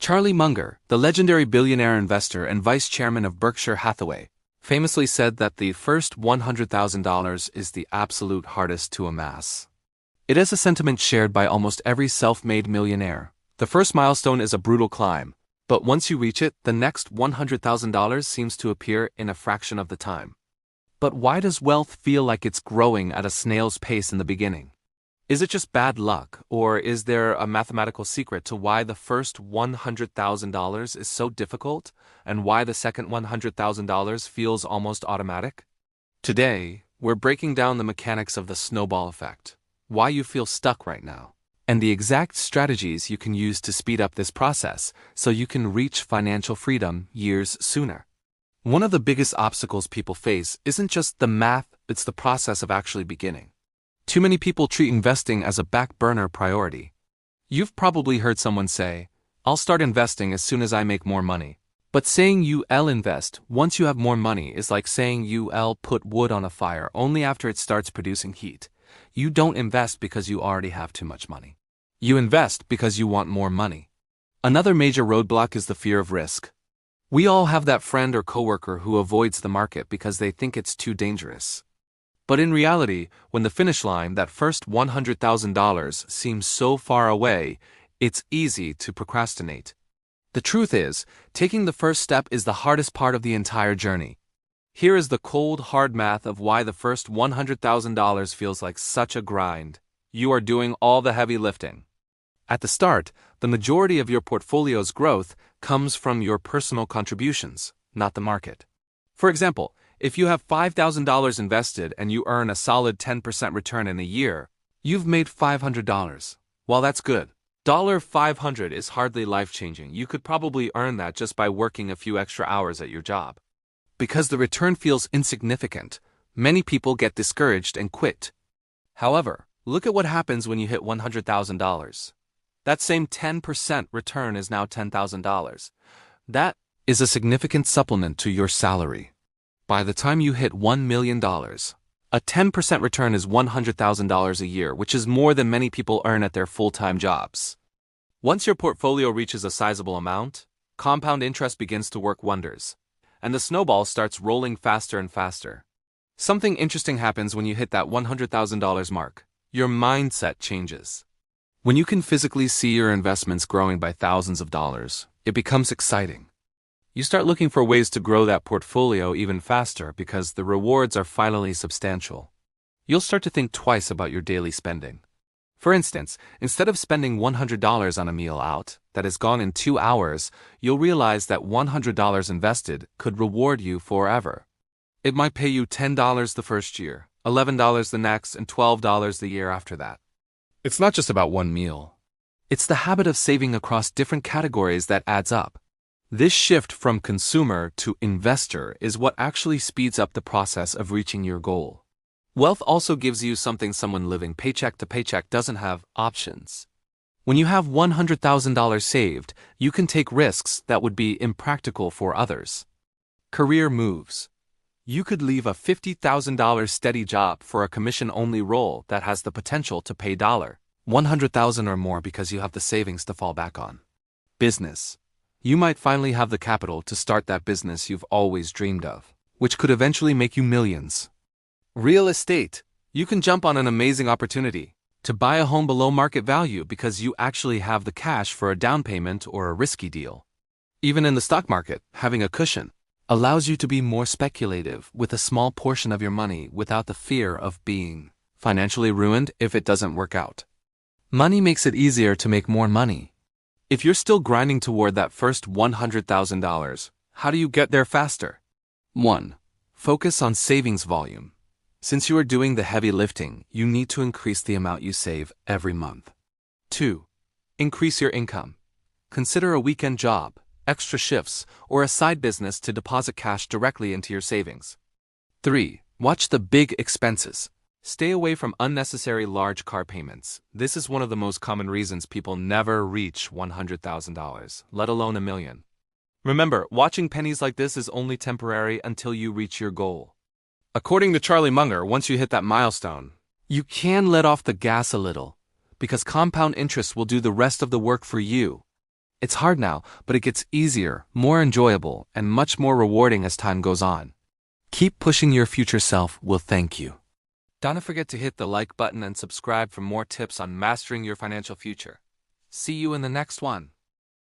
Charlie Munger, the legendary billionaire investor and vice chairman of Berkshire Hathaway, famously said that the first $100,000 is the absolute hardest to amass. It is a sentiment shared by almost every self-made millionaire. The first milestone is a brutal climb, but once you reach it, the next $100,000 seems to appear in a fraction of the time. But why does wealth feel like it's growing at a snail's pace in the beginning? Is it just bad luck, or is there a mathematical secret to why the first $100,000 is so difficult, and why the second $100,000 feels almost automatic? Today, we're breaking down the mechanics of the snowball effect, why you feel stuck right now, and the exact strategies you can use to speed up this process so you can reach financial freedom years sooner. One of the biggest obstacles people face isn't just the math, it's the process of actually beginning. Too many people treat investing as a back-burner priority. You've probably heard someone say, "I'll start investing as soon as I make more money." But saying you'll invest once you have more money is like saying you'll put wood on a fire only after it starts producing heat. You don't invest because you already have too much money. You invest because you want more money. Another major roadblock is the fear of risk. We all have that friend or coworker who avoids the market because they think it's too dangerous. But in reality, when the finish line, that first $100,000, seems so far away, it's easy to procrastinate. The truth is, taking the first step is the hardest part of the entire journey. Here is the cold, hard math of why the first $100,000 feels like such a grind. You are doing all the heavy lifting. At the start, the majority of your portfolio's growth comes from your personal contributions, not the market. For example, if you have $5,000 invested and you earn a solid 10% return in a year, you've made $500. While that's good, $500 is hardly life-changing. You could probably earn that just by working a few extra hours at your job. Because the return feels insignificant, many people get discouraged and quit. However, look at what happens when you hit $100,000. That same 10% return is now $10,000. That is a significant supplement to your salary. By the time you hit $1 million, a 10% return is $100,000 a year, which is more than many people earn at their full-time jobs. Once your portfolio reaches a sizable amount, compound interest begins to work wonders, and the snowball starts rolling faster and faster. Something interesting happens when you hit that $100,000 mark. Your mindset changes. When you can physically see your investments growing by thousands of dollars, it becomes exciting. You start looking for ways to grow that portfolio even faster because the rewards are finally substantial. You'll start to think twice about your daily spending. For instance, instead of spending $100 on a meal out that is gone in 2 hours, you'll realize that $100 invested could reward you forever. It might pay you $10 the first year, $11 the next, and $12 the year after that. It's not just about one meal. It's the habit of saving across different categories that adds up. This shift from consumer to investor is what actually speeds up the process of reaching your goal. Wealth also gives you something someone living paycheck to paycheck doesn't have: options. When you have $100,000 saved, you can take risks that would be impractical for others. Career moves. You could leave a $50,000 steady job for a commission-only role that has the potential to pay $100,000 or more because you have the savings to fall back on. Business. You might finally have the capital to start that business you've always dreamed of, which could eventually make you millions. Real estate. You can jump on an amazing opportunity to buy a home below market value because you actually have the cash for a down payment or a risky deal. Even in the stock market, having a cushion allows you to be more speculative with a small portion of your money without the fear of being financially ruined if it doesn't work out. Money makes it easier to make more money. If you're still grinding toward that first $100,000, how do you get there faster? 1. Focus on savings volume. Since you are doing the heavy lifting, you need to increase the amount you save every month. 2. Increase your income. Consider a weekend job, extra shifts, or a side business to deposit cash directly into your savings. 3. Watch the big expenses. Stay away from unnecessary large car payments. This is one of the most common reasons people never reach $100,000, let alone $1 million. Remember, watching pennies like this is only temporary until you reach your goal. According to Charlie Munger, once you hit that milestone, you can let off the gas a little, because compound interest will do the rest of the work for you. It's hard now, but it gets easier, more enjoyable, and much more rewarding as time goes on. Keep pushing, your future self will thank you. Don't forget to hit the like button and subscribe for more tips on mastering your financial future. See you in the next one.